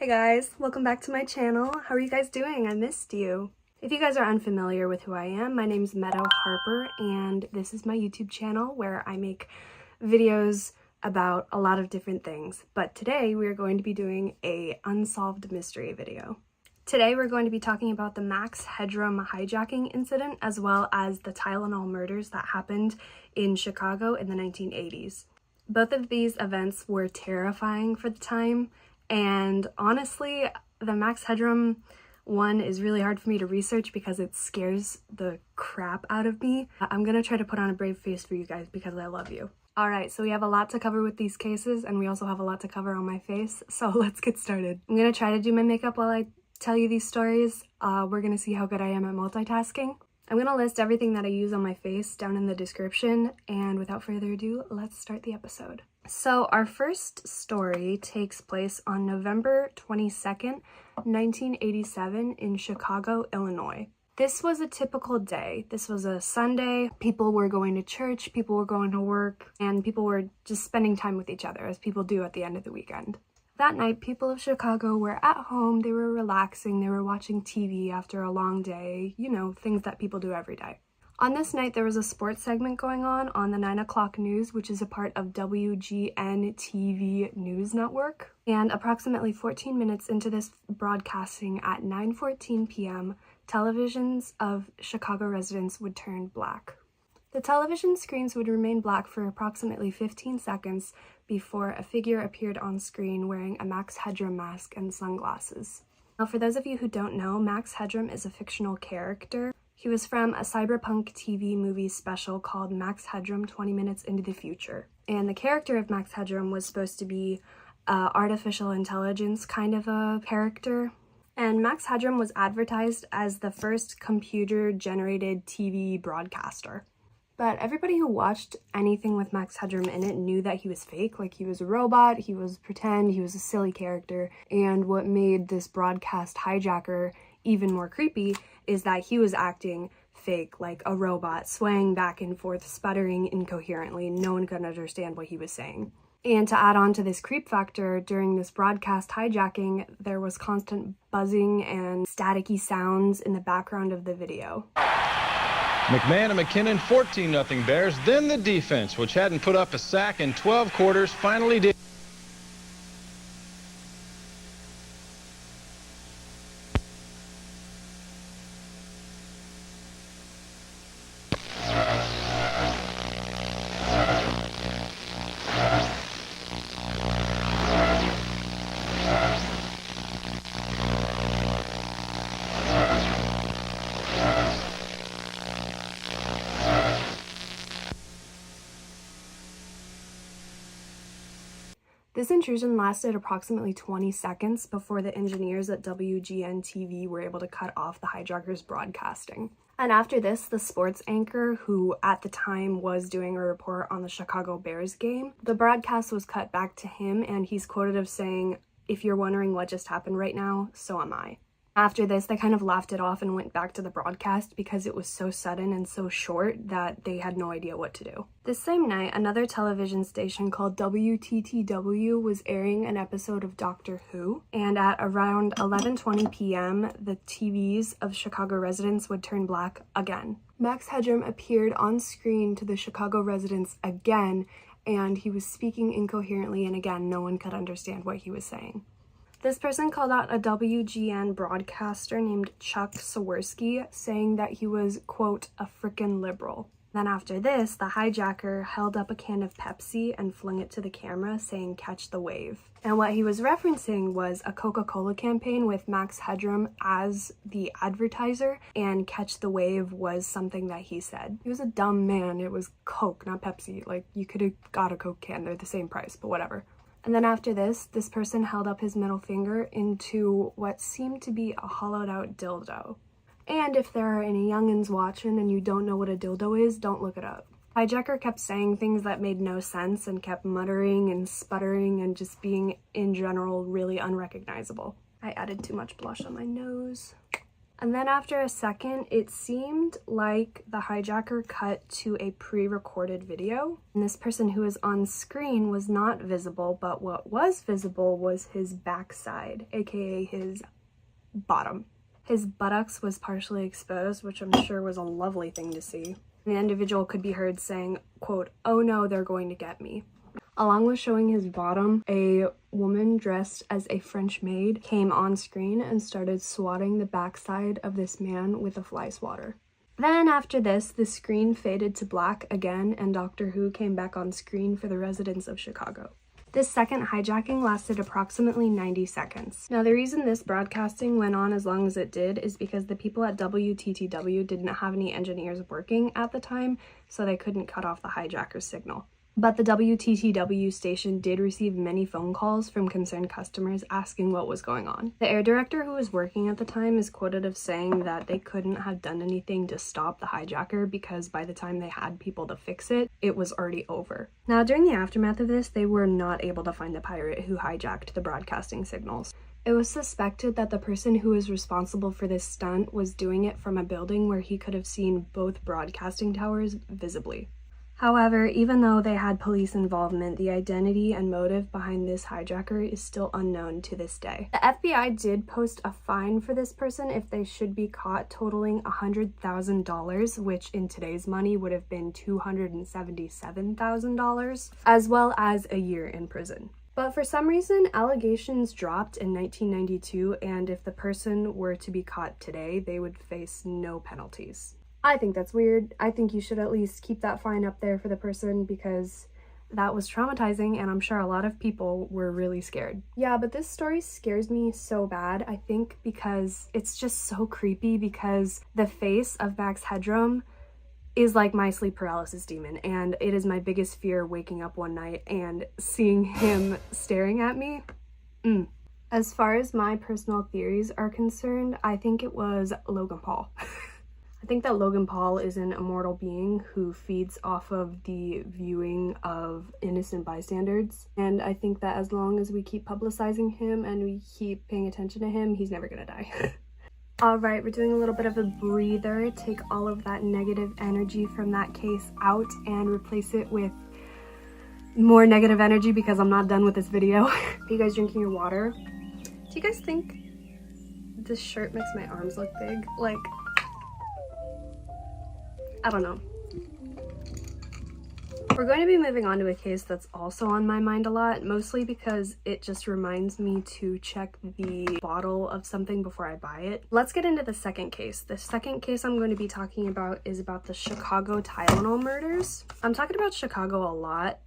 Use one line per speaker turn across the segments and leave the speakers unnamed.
Hey guys, welcome back to my channel. How are you guys doing? I missed you. If you guys are unfamiliar with who I am, my name's Meadow Harper and this is my YouTube channel where I make videos about a lot of different things. But today we are going to be doing a unsolved mystery video. Today we're going to be talking about the Max Headroom hijacking incident as well as the Tylenol murders that happened in Chicago in the 1980s. Both of these events were terrifying for the time. And honestly, the Max Headroom one is really hard for me to research because it scares the crap out of me. I'm gonna try to put on a brave face for you guys because I love you. Alright, so we have a lot to cover with these cases and we also have a lot to cover on my face, so let's get started. I'm gonna try to do my makeup while I tell you these stories. We're gonna see how good I am at multitasking. I'm gonna list everything that I use on my face down in the description, and without further ado, let's start the episode. So our first story takes place on November 22nd, 1987 in Chicago, Illinois. This was a typical day. This was a Sunday. People were going to church, people were going to work, and people were just spending time with each other, as people do at the end of the weekend. That night, people of Chicago were at home, they were relaxing, they were watching TV after a long day, you know, things that people do every day. On this night, there was a sports segment going on the 9 o'clock news, which is a part of WGN TV News Network. And approximately 14 minutes into this broadcasting at 9:14 p.m., televisions of Chicago residents would turn black. The television screens would remain black for approximately 15 seconds before a figure appeared on screen wearing a Max Headroom mask and sunglasses. Now, for those of you who don't know, Max Headroom is a fictional character. He was from a cyberpunk TV movie special called Max Headroom 20 Minutes into the Future. And the character of Max Headroom was supposed to be artificial intelligence kind of a character. And Max Headroom was advertised as the first computer-generated TV broadcaster. But everybody who watched anything with Max Headroom in it knew that he was fake. Like, he was a robot, he was pretend, he was a silly character. And what made this broadcast hijacker even more creepy is that he was acting fake, like a robot, swaying back and forth, sputtering incoherently. No one could understand what he was saying. And to add on to this creep factor, during this broadcast hijacking, there was constant buzzing and staticky sounds in the background of the video.
McMahon and McKinnon 14-0 Bears. Then the defense, which hadn't put up a sack in 12 quarters, finally did.
This intrusion lasted approximately 20 seconds before the engineers at WGN TV were able to cut off the hijackers broadcasting. And after this, the sports anchor, who at the time was doing a report on the Chicago Bears game, the broadcast was cut back to him and he's quoted as saying, "If you're wondering what just happened right now, so am I." After this, they kind of laughed it off and went back to the broadcast because it was so sudden and so short that they had no idea what to do. This same night, another television station called WTTW was airing an episode of Doctor Who, and at around 11:20 p.m., the TVs of Chicago residents would turn black again. Max Headroom appeared on screen to the Chicago residents again, and he was speaking incoherently, and again, no one could understand what he was saying. This person called out a WGN broadcaster named Chuck Swirsky, saying that he was, quote, a frickin' liberal. Then after this, the hijacker held up a can of Pepsi and flung it to the camera, saying, "Catch the wave." And what he was referencing was a Coca-Cola campaign with Max Headroom as the advertiser, and "catch the wave" was something that he said. He was a dumb man. It was Coke, not Pepsi. Like, you could have got a Coke can. They're the same price, but whatever. And then after this person held up his middle finger into what seemed to be a hollowed out dildo. And if there are any youngins watching and you don't know what a dildo is, don't look it up. Hijacker kept saying things that made no sense and kept muttering and sputtering and just being, in general, really unrecognizable. I added too much blush on my nose. And then after a second, it seemed like the hijacker cut to a pre-recorded video. And this person who was on screen was not visible, but what was visible was his backside, aka his bottom. His buttocks was partially exposed, which I'm sure was a lovely thing to see. The individual could be heard saying, quote, "Oh no, they're going to get me." Along with showing his bottom, a woman dressed as a French maid came on screen and started swatting the backside of this man with a fly swatter. Then after this, the screen faded to black again and Doctor Who came back on screen for the residents of Chicago. This second hijacking lasted approximately 90 seconds. Now the reason this broadcasting went on as long as it did is because the people at WTTW didn't have any engineers working at the time, so they couldn't cut off the hijacker's signal. But the WTTW station did receive many phone calls from concerned customers asking what was going on. The air director who was working at the time is quoted as saying that they couldn't have done anything to stop the hijacker because by the time they had people to fix it, it was already over. Now during the aftermath of this, they were not able to find the pirate who hijacked the broadcasting signals. It was suspected that the person who was responsible for this stunt was doing it from a building where he could have seen both broadcasting towers visibly. However, even though they had police involvement, the identity and motive behind this hijacker is still unknown to this day. The FBI did post a fine for this person if they should be caught, totaling $100,000, which in today's money would have been $277,000, as well as a year in prison. But for some reason, allegations dropped in 1992, and if the person were to be caught today, they would face no penalties. I think that's weird. I think you should at least keep that fine up there for the person because that was traumatizing and I'm sure a lot of people were really scared. Yeah, but this story scares me so bad, I think, because it's just so creepy because the face of Max Headroom is like my sleep paralysis demon and it is my biggest fear waking up one night and seeing him staring at me. As far as my personal theories are concerned, I think it was Logan Paul. I think that Logan Paul is an immortal being who feeds off of the viewing of innocent bystanders. And I think that as long as we keep publicizing him and we keep paying attention to him, he's never gonna die. Alright, we're doing a little bit of a breather. Take all of that negative energy from that case out and replace it with more negative energy because I'm not done with this video. Are you guys drinking your water? Do you guys think this shirt makes my arms look big? Like, I don't know. We're going to be moving on to a case that's also on my mind a lot, mostly because it just reminds me to check the bottle of something before I buy it. Let's get into the second case. The second case I'm going to be talking about is about the Chicago Tylenol murders. I'm talking about Chicago a lot.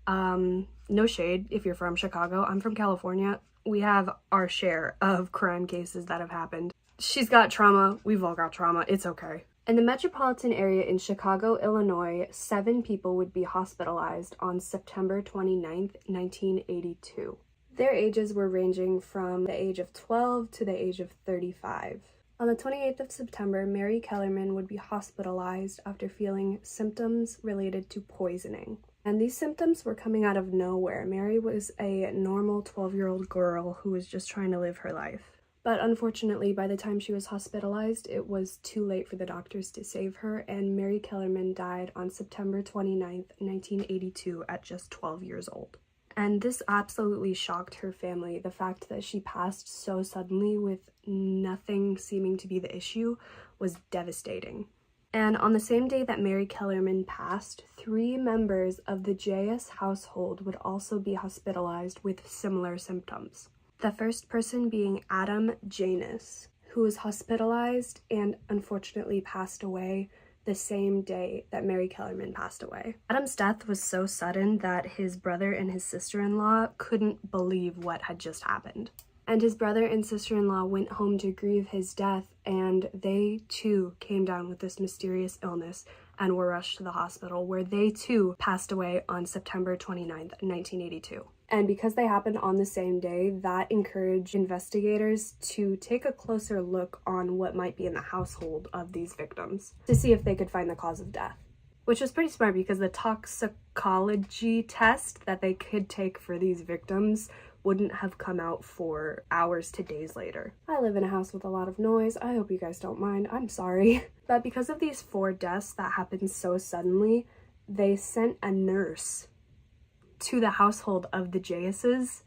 No shade if you're from Chicago. I'm from California. We have our share of crime cases that have happened. She's got trauma. We've all got trauma. It's okay. In the metropolitan area in Chicago, Illinois, 7 people would be hospitalized on September 29th, 1982. Their ages were ranging from the age of 12 to the age of 35. On the 28th of September, Mary Kellerman would be hospitalized after feeling symptoms related to poisoning. And these symptoms were coming out of nowhere. Mary was a normal 12-year-old girl who was just trying to live her life. But unfortunately, by the time she was hospitalized, it was too late for the doctors to save her, and Mary Kellerman died on September 29th, 1982 at just 12 years old. And this absolutely shocked her family. The fact that she passed so suddenly with nothing seeming to be the issue was devastating. And on the same day that Mary Kellerman passed, 3 members of the JS household would also be hospitalized with similar symptoms. The first person being Adam Janus, who was hospitalized and unfortunately passed away the same day that Mary Kellerman passed away. Adam's death was so sudden that his brother and his sister-in-law couldn't believe what had just happened. And his brother and sister-in-law went home to grieve his death, and they too came down with this mysterious illness and were rushed to the hospital, where they too passed away on September 29th, 1982. And because they happened on the same day, that encouraged investigators to take a closer look on what might be in the household of these victims to see if they could find the cause of death. Which was pretty smart because the toxicology test that they could take for these victims wouldn't have come out for hours to days later. I live in a house with a lot of noise. I hope you guys don't mind. I'm sorry. But because of these 4 deaths that happened so suddenly, they sent a nurse to the household of the Jayases.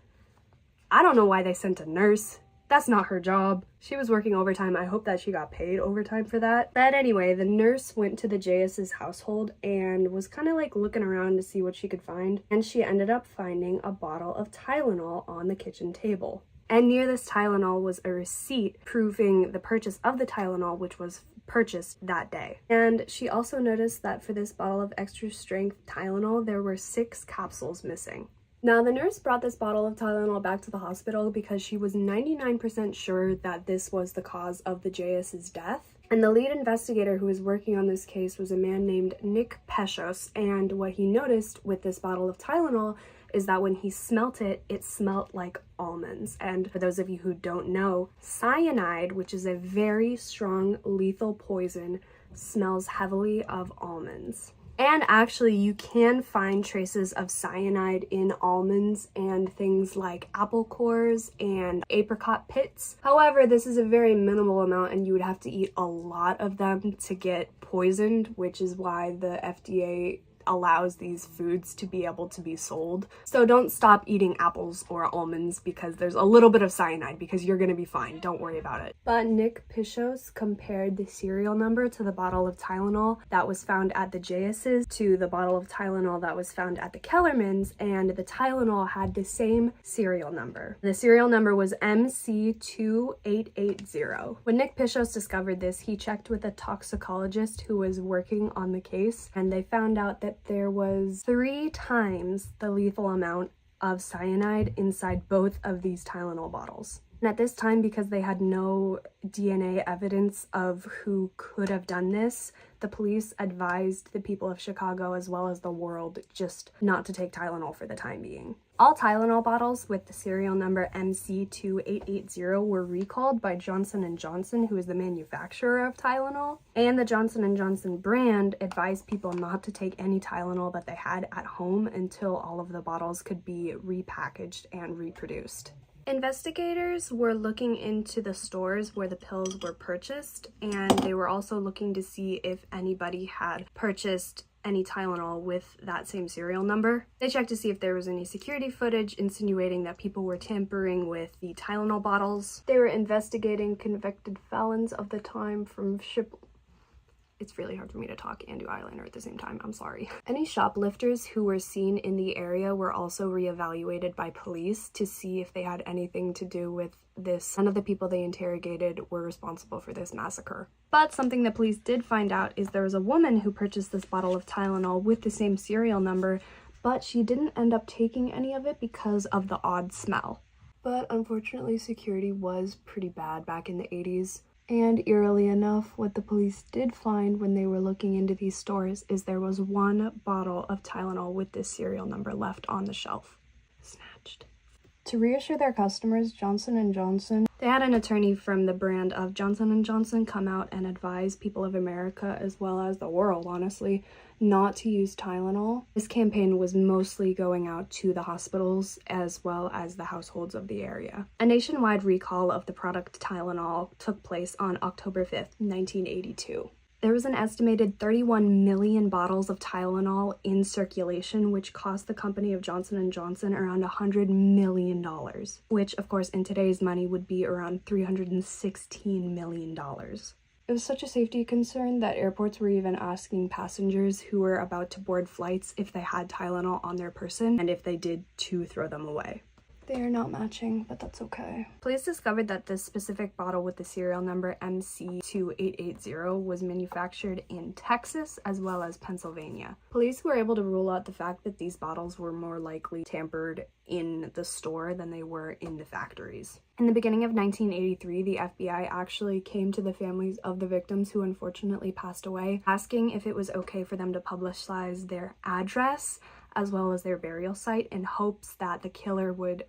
I don't know why they sent a nurse. That's not her job. She was working overtime. I hope that she got paid overtime for that. But anyway, the nurse went to the Jayases' household and was kind of like looking around to see what she could find. And she ended up finding a bottle of Tylenol on the kitchen table. And near this Tylenol was a receipt proving the purchase of the Tylenol, which was purchased that day. And she also noticed that for this bottle of extra strength Tylenol, there were 6 capsules missing. Now, the nurse brought this bottle of Tylenol back to the hospital because she was 99% sure that this was the cause of the Jayas' death. And the lead investigator who was working on this case was a man named Nick Peshos, and what he noticed with this bottle of Tylenol is that when he smelt it, it smelt like almonds. And for those of you who don't know, cyanide, which is a very strong lethal poison, smells heavily of almonds. And actually, you can find traces of cyanide in almonds and things like apple cores and apricot pits. However, this is a very minimal amount and you would have to eat a lot of them to get poisoned, which is why the FDA allows these foods to be able to be sold. So don't stop eating apples or almonds because there's a little bit of cyanide, because you're gonna be fine. Don't worry about it. But Nick Peshos compared the serial number to the bottle of Tylenol that was found at the Jayases to the bottle of Tylenol that was found at the Kellermans, and the Tylenol had the same serial number. The serial number was MC2880. When Nick Peshos discovered this, he checked with a toxicologist who was working on the case, and they found out that there was 3 times the lethal amount of cyanide inside both of these Tylenol bottles. And at this time, because they had no DNA evidence of who could have done this, the police advised the people of Chicago as well as the world just not to take Tylenol for the time being. All Tylenol bottles with the serial number MC2880 were recalled by Johnson & Johnson, who is the manufacturer of Tylenol. And the Johnson & Johnson brand advised people not to take any Tylenol that they had at home until all of the bottles could be repackaged and reproduced. Investigators were looking into the stores where the pills were purchased, and they were also looking to see if anybody had purchased any Tylenol with that same serial number. They checked to see if there was any security footage insinuating that people were tampering with the Tylenol bottles. They were investigating convicted felons of the time from It's really hard for me to talk and do eyeliner at the same time, I'm sorry. Any shoplifters who were seen in the area were also reevaluated by police to see if they had anything to do with this. None of the people they interrogated were responsible for this massacre. But something the police did find out is there was a woman who purchased this bottle of Tylenol with the same serial number, but she didn't end up taking any of it because of the odd smell. But unfortunately, security was pretty bad back in the 80s. And eerily enough, what the police did find when they were looking into these stores is there was 1 bottle of Tylenol with this serial number left on the shelf. Snatched. To reassure their customers, Johnson & Johnson, they had an attorney from the brand of Johnson & Johnson come out and advise people of America, as well as the world, honestly, not to use Tylenol. This campaign was mostly going out to the hospitals as well as the households of the area. A nationwide recall of the product Tylenol took place on October 5th, 1982. There was an estimated 31 million bottles of Tylenol in circulation, which cost the company of Johnson & Johnson around $100 million, which of course in today's money would be around $316 million. It was such a safety concern that airports were even asking passengers who were about to board flights if they had Tylenol on their person, and if they did, to throw them away. They are not matching, but that's okay. Police discovered that this specific bottle with the serial number MC2880 was manufactured in Texas as well as Pennsylvania. Police were able to rule out the fact that these bottles were more likely tampered in the store than they were in the factories. In the beginning of 1983, the FBI actually came to the families of the victims who unfortunately passed away, asking if it was okay for them to publicize their address as well as their burial site in hopes that the killer would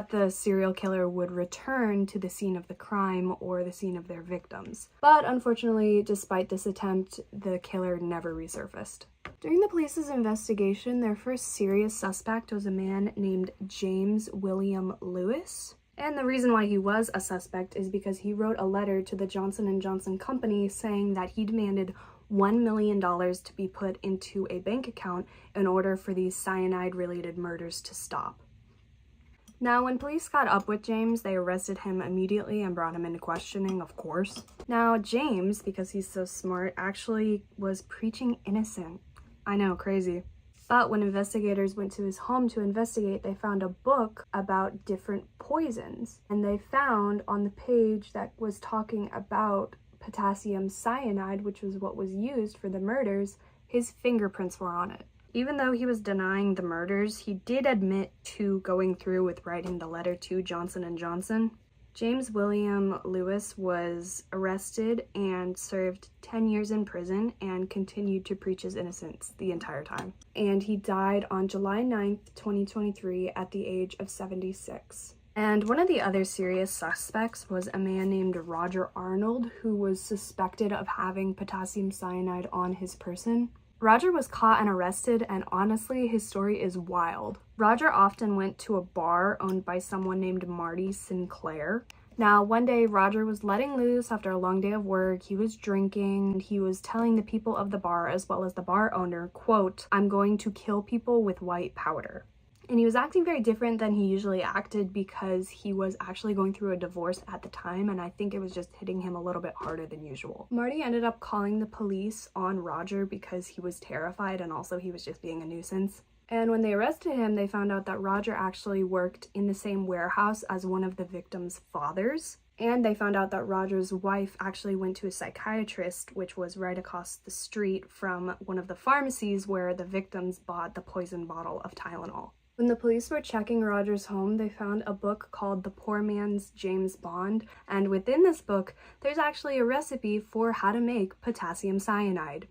the serial killer would return to the scene of the crime or the scene of their victims. But unfortunately, despite this attempt, the killer never resurfaced. During the police's investigation, their first serious suspect was a man named James William Lewis. And the reason why he was a suspect is because he wrote a letter to the Johnson & Johnson company saying that he demanded $1 million to be put into a bank account in order for these cyanide-related murders to stop. Now, when police got up with James, they arrested him immediately and brought him into questioning, of course. Now, James, because he's so smart, actually was preaching innocent. I know, crazy. But when investigators went to his home to investigate, they found a book about different poisons. And they found on the page that was talking about potassium cyanide, which was what was used for the murders, his fingerprints were on it. Even though he was denying the murders, he did admit to going through with writing the letter to Johnson & Johnson. James William Lewis was arrested and served 10 years in prison and continued to preach his innocence the entire time. And he died on July 9th, 2023 at the age of 76. And one of the other serious suspects was a man named Roger Arnold, who was suspected of having potassium cyanide on his person. Roger was caught and arrested, and honestly, his story is wild. Roger often went to a bar owned by someone named Marty Sinclair. Now, one day, Roger was letting loose after a long day of work. He was drinking, and he was telling the people of the bar, as well as the bar owner, quote, "I'm going to kill people with white powder." And he was acting very different than he usually acted because he was actually going through a divorce at the time, and I think it was just hitting him a little bit harder than usual. Marty ended up calling the police on Roger because he was terrified, and also he was just being a nuisance. And when they arrested him, they found out that Roger actually worked in the same warehouse as one of the victims' fathers. And they found out that Roger's wife actually went to a psychiatrist, which was right across the street from one of the pharmacies where the victims bought the poison bottle of Tylenol. When the police were checking Roger's home, they found a book called The Poor Man's James Bond, and within this book, there's actually a recipe for how to make potassium cyanide.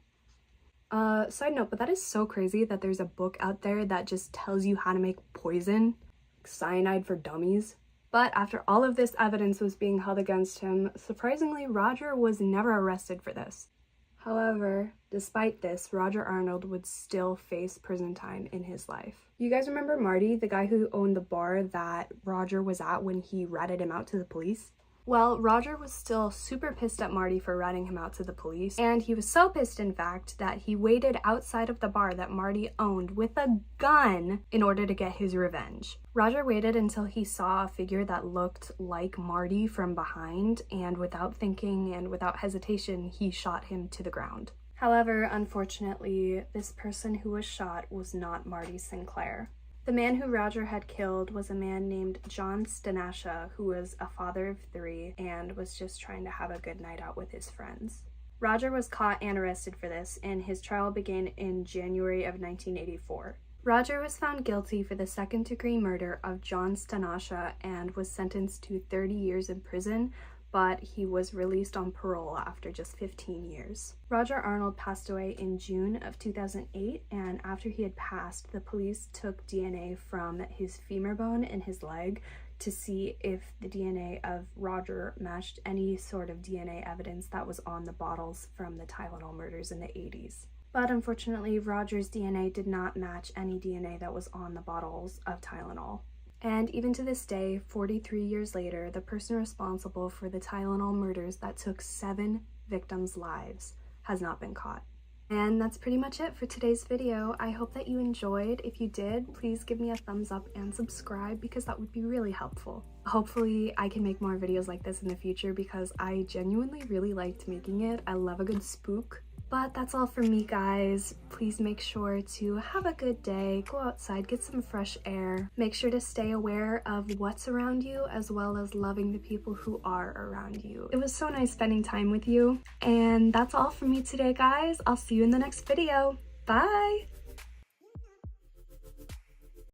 Side note, but that is so crazy that there's a book out there that just tells you how to make poison, cyanide for dummies. But after all of this evidence was being held against him, surprisingly, Roger was never arrested for this. However, despite this, Roger Arnold would still face prison time in his life. You guys remember Marty, the guy who owned the bar that Roger was at when he ratted him out to the police? Well, Roger was still super pissed at Marty for ratting him out to the police, and he was so pissed, in fact, that he waited outside of the bar that Marty owned with a gun in order to get his revenge. Roger waited until he saw a figure that looked like Marty from behind, and without thinking and without hesitation, he shot him to the ground. However, unfortunately, this person who was shot was not Marty Sinclair. The man who Roger had killed was a man named John Stanasha, who was a father of 3 and was just trying to have a good night out with his friends. Roger was caught and arrested for this, and his trial began in January of 1984. Roger was found guilty for the second-degree murder of John Stanasha and was sentenced to 30 years in prison, but he was released on parole after just 15 years. Roger Arnold passed away in June of 2008, and after he had passed, the police took DNA from his femur bone in his leg to see if the DNA of Roger matched any sort of DNA evidence that was on the bottles from the Tylenol murders in the 80s. But unfortunately, Roger's DNA did not match any DNA that was on the bottles of Tylenol. And even to this day, 43 years later, the person responsible for the Tylenol murders that took 7 victims' lives has not been caught. And that's pretty much it for today's video. I hope that you enjoyed. If you did, please give me a thumbs up and subscribe because that would be really helpful. Hopefully I can make more videos like this in the future because I genuinely really liked making it. I love a good spook. But that's all from me, guys. Please make sure to have a good day, go outside, get some fresh air. Make sure to stay aware of what's around you as well as loving the people who are around you. It was so nice spending time with you. And that's all from me today, guys. I'll see you in the next video. Bye!